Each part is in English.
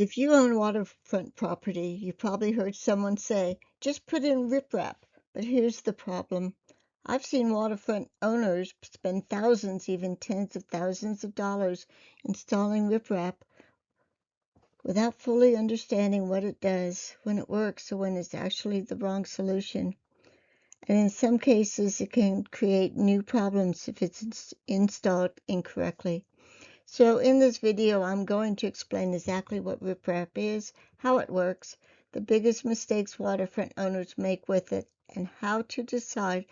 If you own waterfront property, you probably heard someone say, just put in RipRap. But here's the problem. I've seen waterfront owners spend thousands, even tens of thousands of dollars installing RipRap without fully understanding what it does, when it works, or when it's actually the wrong solution. And in some cases, it can create new problems if it's installed incorrectly. So in this video, I'm going to explain exactly what RipRap is, how it works, the biggest mistakes waterfront owners make with it, and how to decide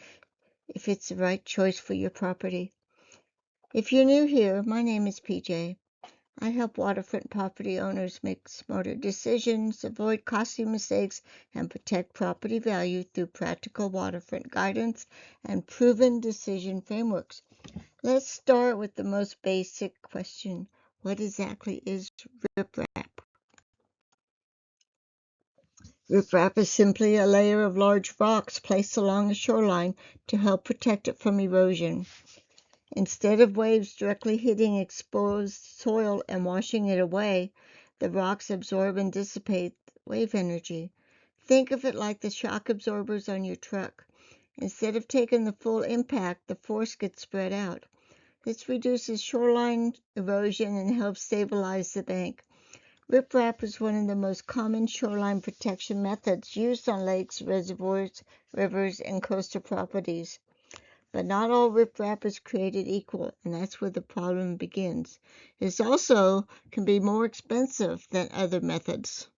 if it's the right choice for your property. If you're new here, my name is PJ. I help waterfront property owners make smarter decisions, avoid costly mistakes, and protect property value through practical waterfront guidance and proven decision frameworks. Let's start with the most basic question. What exactly is RipRap? RipRap is simply a layer of large rocks placed along a shoreline to help protect it from erosion. Instead of waves directly hitting exposed soil and washing it away, the rocks absorb and dissipate wave energy. Think of it like the shock absorbers on your truck. Instead of taking the full impact, the force gets spread out. This reduces shoreline erosion and helps stabilize the bank. RipRap is one of the most common shoreline protection methods used on lakes, reservoirs, rivers, and coastal properties. But not all RipRap is created equal, and that's where the problem begins. It also can be more expensive than other methods.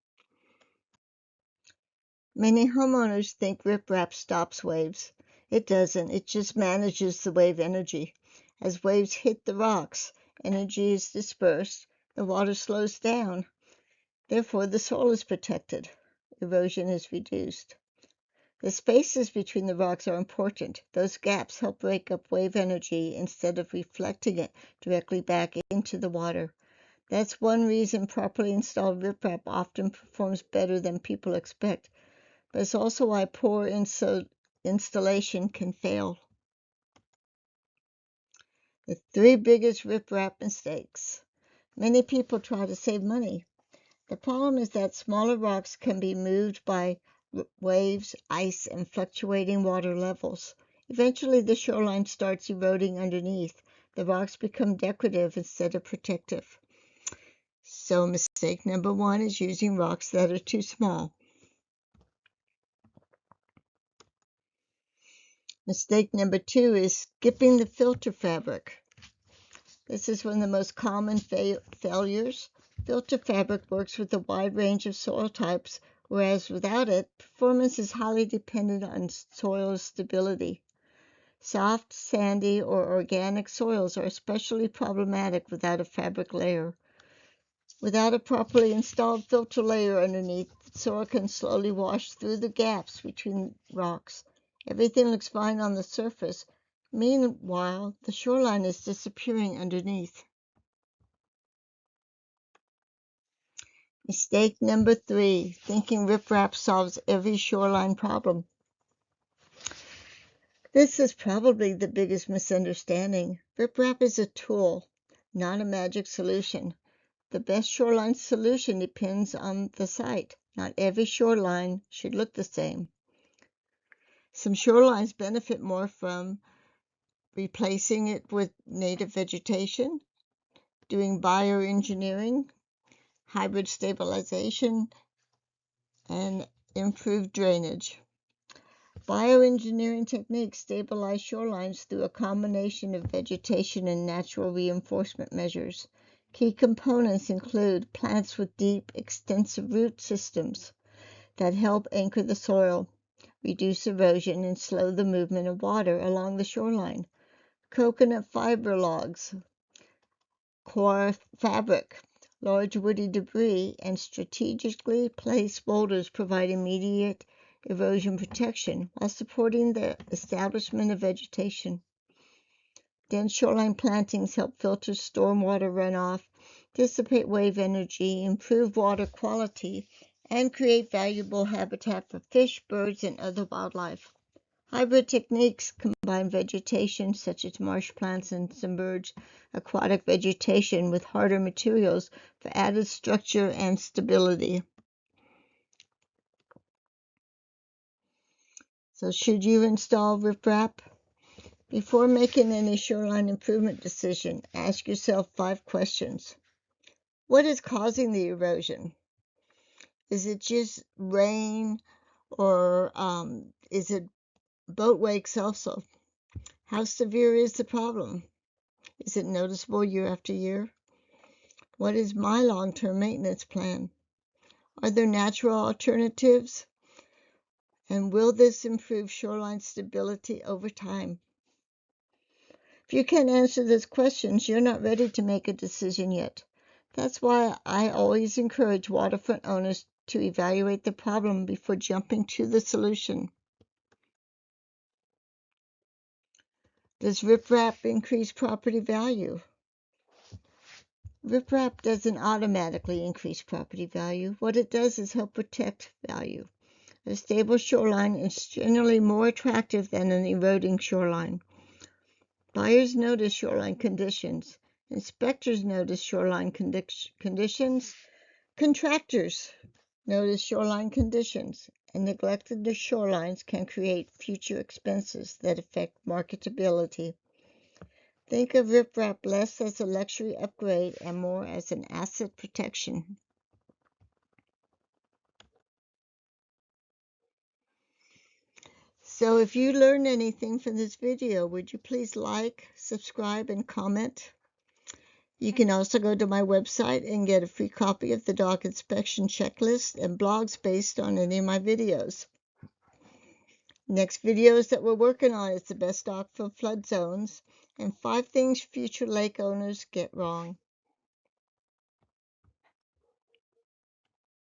Many homeowners think RipRap stops waves. It doesn't. It just manages the wave energy. As waves hit the rocks, energy is dispersed, the water slows down. Therefore, the soil is protected. Erosion is reduced. The spaces between the rocks are important. Those gaps help break up wave energy instead of reflecting it directly back into the water. That's one reason properly installed RipRap often performs better than people expect, but it's also why poor installation can fail. The three biggest RipRap mistakes. Many people try to save money. The problem is that smaller rocks can be moved by waves, ice, and fluctuating water levels. Eventually, the shoreline starts eroding underneath. The rocks become decorative instead of protective. So mistake number one is using rocks that are too small. Mistake number two is skipping the filter fabric. This is one of the most common failures. Filter fabric works with a wide range of soil types, whereas without it, performance is highly dependent on soil stability. Soft, sandy, or organic soils are especially problematic without a fabric layer. Without a properly installed filter layer underneath, the soil can slowly wash through the gaps between rocks. Everything looks fine on the surface. Meanwhile, the shoreline is disappearing underneath. Mistake number three, thinking RipRap solves every shoreline problem. This is probably the biggest misunderstanding. RipRap is a tool, not a magic solution. The best shoreline solution depends on the site. Not every shoreline should look the same. Some shorelines benefit more from replacing it with native vegetation, doing bioengineering, hybrid stabilization, and improved drainage. Bioengineering techniques stabilize shorelines through a combination of vegetation and natural reinforcement measures. Key components include plants with deep, extensive root systems that help anchor the soil, reduce erosion, and slow the movement of water along the shoreline. Coconut fiber logs, core fabric, large woody debris, and strategically placed boulders provide immediate erosion protection while supporting the establishment of vegetation. Dense shoreline plantings help filter stormwater runoff, dissipate wave energy, improve water quality, and create valuable habitat for fish, birds, and other wildlife. Hybrid techniques combine vegetation such as marsh plants and submerged aquatic vegetation with harder materials for added structure and stability. So should you install RipRap? Before making any shoreline improvement decision, ask yourself 5 questions. What is causing the erosion? Is it just rain, or is it boat wakes also? How severe is the problem? Is it noticeable year after year? What is my long-term maintenance plan? Are there natural alternatives? And will this improve shoreline stability over time? If you can't answer those questions, you're not ready to make a decision yet. That's why I always encourage waterfront owners to evaluate the problem before jumping to the solution. Does RipRap increase property value? RipRap doesn't automatically increase property value. What it does is help protect value. A stable shoreline is generally more attractive than an eroding shoreline. Buyers notice shoreline conditions. Inspectors notice shoreline conditions. Contractors notice shoreline conditions. And neglected shorelines can create future expenses that affect marketability. Think of RipRap less as a luxury upgrade and more as an asset protection. So if you learned anything from this video, would you please like, subscribe, and comment? You can also go to my website and get a free copy of the dock inspection checklist and blogs based on any of my videos. Next videos that we're working on is the best dock for flood zones and 5 things future lake owners get wrong.